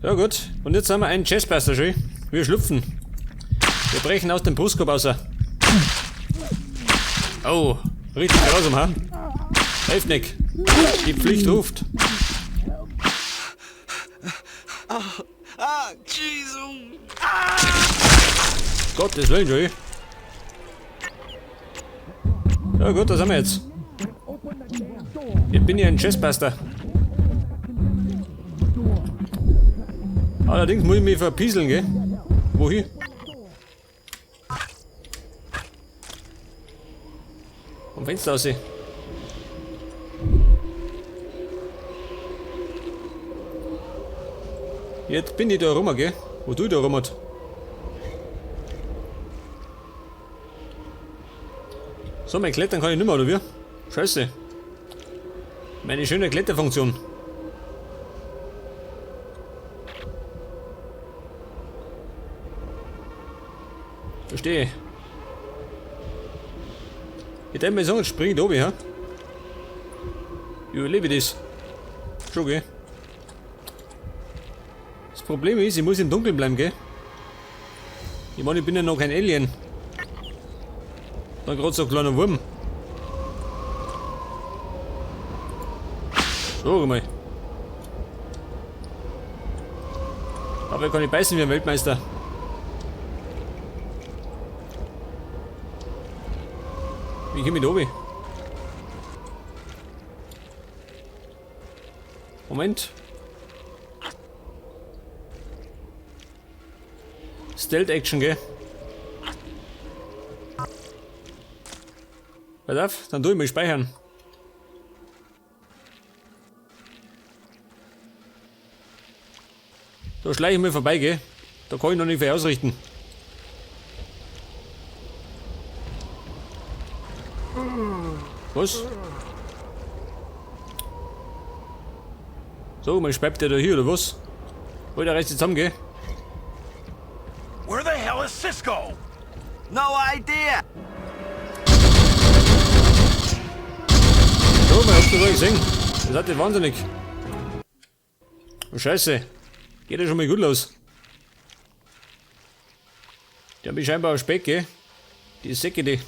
Ja gut, und jetzt haben wir einen Chestbuster schon. Wir schlüpfen. Wir brechen aus dem Brustkorb raus. Oh, richtig grausam, ha? Helft nicht. Die Pflicht ruft. Jesus! Gottes Willen, Joey. Ja gut, was haben wir jetzt? Ich bin ja ein Chestbuster. Allerdings muss ich mich verpieseln, gell? Wohin? Vom Fenster aus. Jetzt bin ich da rum, gell? Wo du da rum? So, mein Klettern kann ich nicht mehr, oder wie? Scheiße. Meine schöne Kletterfunktion. Verstehe. Ich denke mir sagen, jetzt spring ich da oben, ja? Ich überlebe das. Schon, gell? Das Problem ist, ich muss im Dunkeln bleiben, gell? Ich meine, ich bin ja noch kein Alien. Dann gerade so ein kleiner Wurm. So, mal. Aber ich kann nicht beißen wie ein Weltmeister. Wie komme ich da oben? Moment. Stealth Action, gell? Pass auf, dann tue ich mal speichern. Da schleiche ich mir vorbei, gell? Da kann ich noch nicht viel ausrichten. Was? So, man speibt der da hier, oder was? Wollt ihr reißt zusammen, gell? Where the hell is Cisco? No idea. So, man habt ihr da gesehen? Das hat ja wahnsinnig. Oh, Scheiße. Geht ja schon mal gut los. Die haben mich scheinbar auf Speck, gell? Die Säcke, die.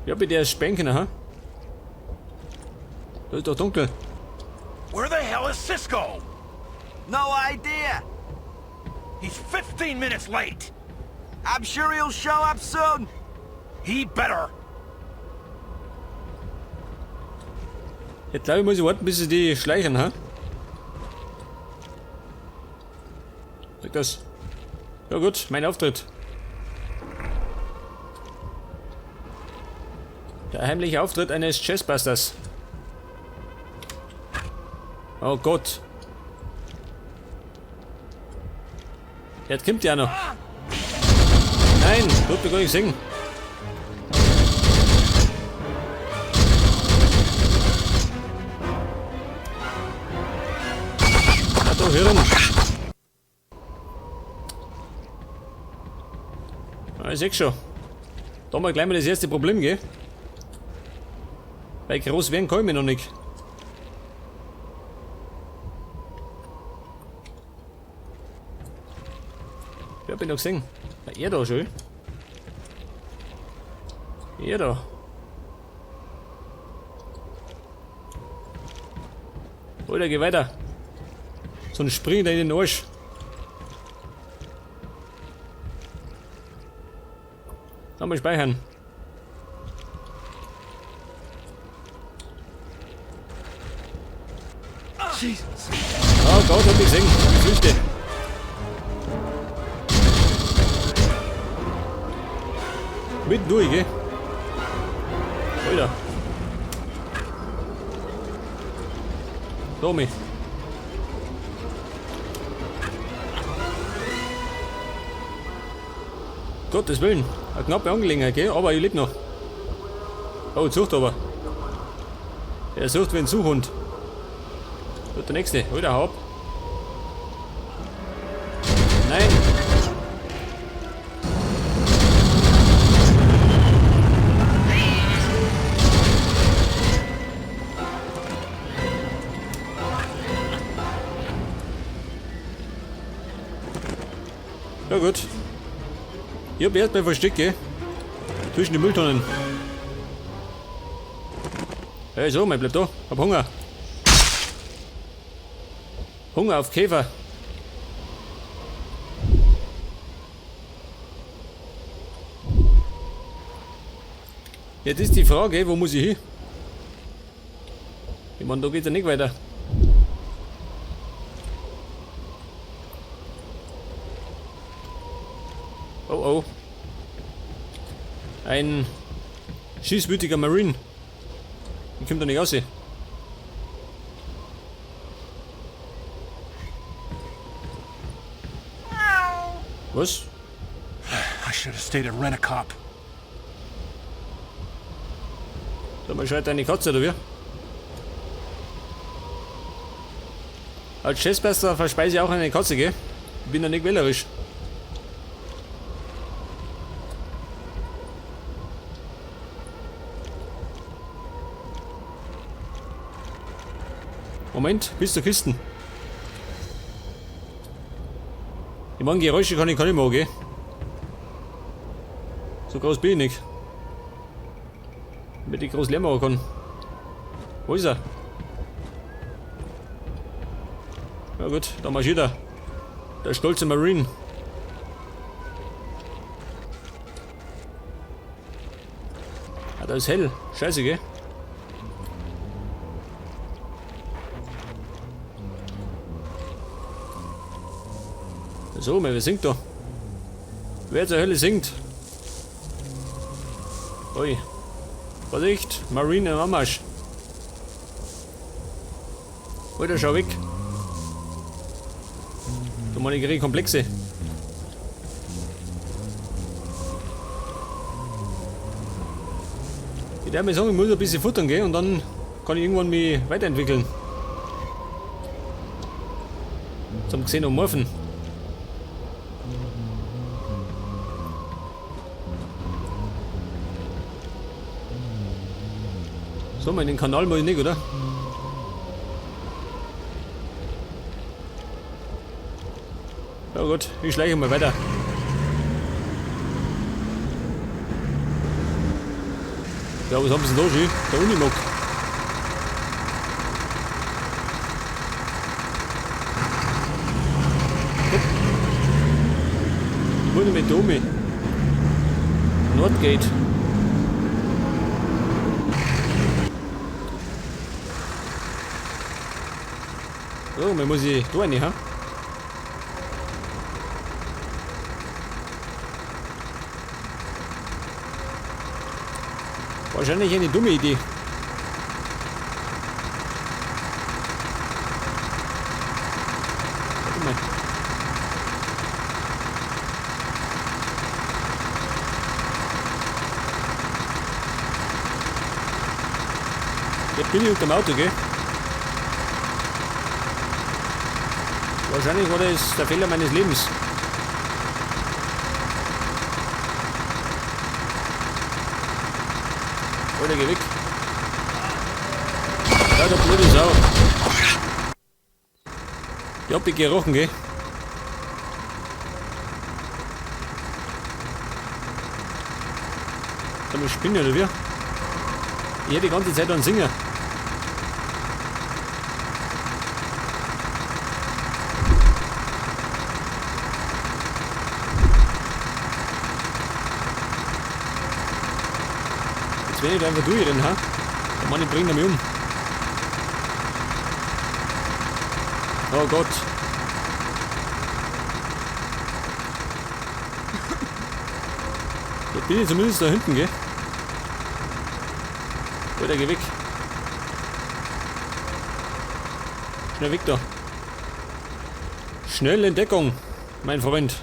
Ja, bitte erst spenken, aha. Da ist doch dunkel. Where the hell is Cisco? No idea. He's 15 minutes late. I'm sure he'll show up soon. He better. Jetzt glaube ich, muss ich warten, bis sie die schleichen, ha? Sag das. Ja gut, mein Auftritt. Der heimliche Auftritt eines Chestbusters. Oh Gott. Jetzt kommt ja noch. Nein, wird mir gar nicht singen. Na du Hirn. Ja, ich seh's schon. Da haben wir gleich mal das erste Problem, gell? Weil groß werden kann ich mich noch nicht. Ich hab ihn noch gesehen. Er da schon. Er da. Alter, geh weiter. Sonst springt er in den Arsch. Mal speichern. Oh Gott, hab ich gesehen. Ich flüchte. Mitten durch, gell? Alter. Tommy. Gottes Willen. Eine knappe Angelegenheit, gell? Aber ich lebe noch. Oh, sucht aber. Er sucht wie ein Suchhund. Und der nächste. Alter, hau ab. Nein. gut. Ich hab erst mal versteckt, gell? Zwischen den Mülltonnen. Hey, so, mein, bleib da. Hab Hunger. Hunger auf Käfer. Jetzt ist die Frage, wo muss ich hin? Ich meine, da geht's ja nicht weiter. Oh oh. Ein schießwütiger Marine. Ich komm da nicht raus. Was? I should have stayed at Rent-A-Cop. Sag mal, schreit deine Katze oder wie? Als Chessbester verspeise ich auch eine Katze, gell? Ich bin da nicht wählerisch. Moment, bis zur Kisten. Ich meine, Geräusche kann ich nicht machen, gell? So groß bin ich nicht. Damit ich groß Lärm machen kann. Wo ist er? Ja gut, da marschiert er. Der stolze Marine. Ah, da ist hell. Scheiße, gell? So, wer singt da? Wer zur Hölle singt? Ui. Vorsicht, Marine im Anmarsch. Alter, schau weg. Da meine ich Komplexe. Ich darf mir sagen, ich muss ein bisschen futtern gehen und dann kann ich irgendwann mich weiterentwickeln. Zum Xenomorphen. So, mal in den Kanal mal nicht, oder? Ja gut, ich schleiche mal weiter. Ja, was haben sie denn da schon? Der Unimog. Ich wollte mit Domi. Nordgate. So, man muss ich da rein, ha? Wahrscheinlich eine dumme Idee. Warte mal. Jetzt bin ich unter dem Auto, gell? Wahrscheinlich war das der Fehler meines Lebens. Alter, geh weg. Ja, der blöde Sau. Ich hab dich gerochen, gell? Sag mal, spinne oder wie? Ich hätte die ganze Zeit einen Singer. Wenn ich da einfach durchrennen, ha? Der Mann, ich bringe mich um. Oh Gott. Jetzt bin ich zumindest da hinten, gell? Alter, geh weg. Schnell weg da. Schnell in Deckung, mein Freund.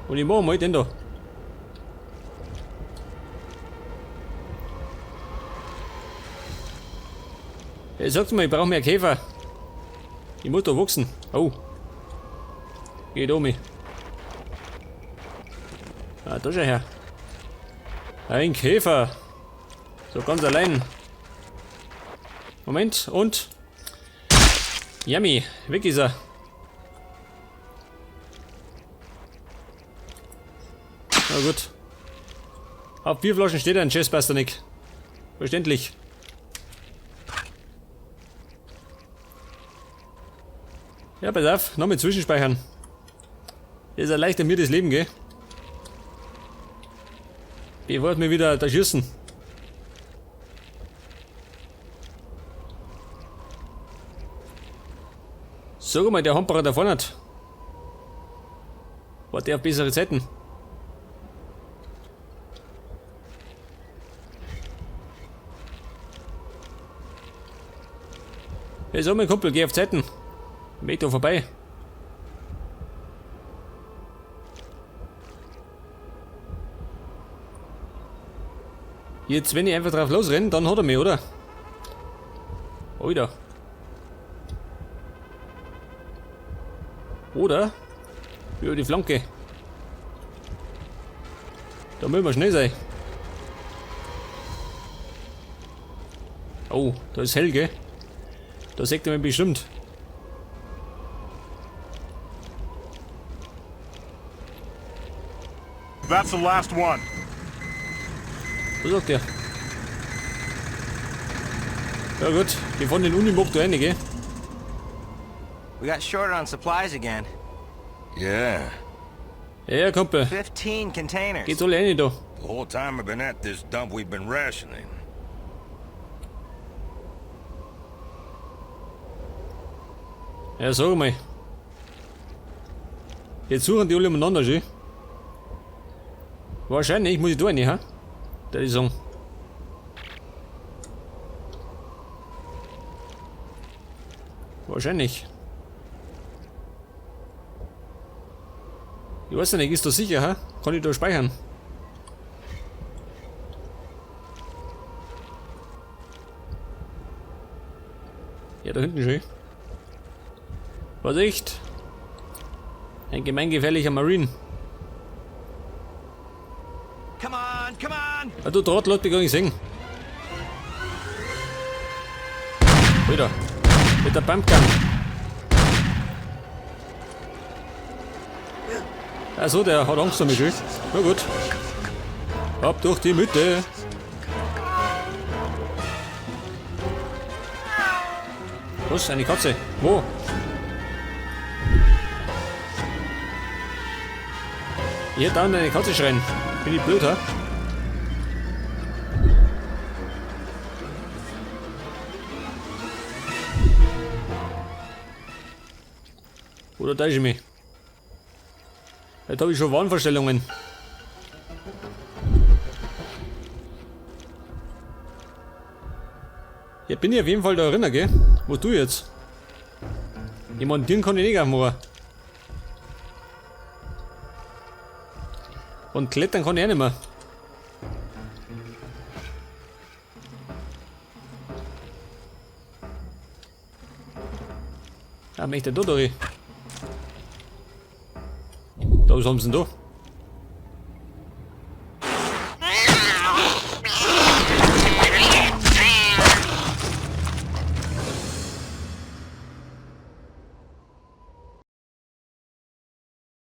Und ich mache mal den da. Sagt mal, ich brauche mehr Käfer. Ich muss da wachsen. Oh. Geht um mich. Ah, da schau her. Ein Käfer. So ganz allein. Moment, und. Yummy, weg ist er. Na gut. Auf Bierflaschen steht ein Chestbuster nicht. Verständlich. Ja, pass auf, noch mit Zwischenspeichern. Das erleichtert mir das Leben, gell? Bevor mir wieder da schießen. Sag mal, der Hamperer da vorne hat. Warte der auf bessere Zeiten. Hey, sag mal Kumpel, geh auf Zeiten. Weg da vorbei. Jetzt, wenn ich einfach drauf losrenne, dann hat er mich, oder? Alter. Oder? Über die Flanke. Da müssen wir schnell sein. Oh, da ist hell, gell? Da sagt er mir bestimmt. That's the last one. Was sagt der? Ja gut, die von den Unimog da rein, gell? We got short on supplies again. Yeah. Ja, Kumpel. 15 containers. Geht's alle rein da. The whole time I've been at this dump, we've been rationing. Ja, sag mal. Jetzt suchen die alle umeinander, schön. Wahrscheinlich muss ich da rein, ha? Der ist sagen. Wahrscheinlich. Ich weiß nicht, ist da sicher, ha? Kann ich da speichern? Ja, da hinten schön. Vorsicht! Ein gemeingefährlicher Marine. Come on, come on! Ah, du Trottel, hat mich gar nicht gesehen. Wieder. Mit der Pumpgun. Also, der hat Angst um mich, schön. Na gut. Ab durch die Mitte. Was? Eine Katze? Wo? Hier dauernd eine Katze schreien. Bin ich blöd, ha? Oder täusche ich mich? Jetzt habe ich schon Wahnvorstellungen. Ja, bin ich auf jeden Fall da drinnen, gell? Wo du jetzt? Ich montieren kann ich nicht aufmachen. Und klettern kann ich auch nicht mehr. Ah, möchte da durch. Da, was haben sie denn da?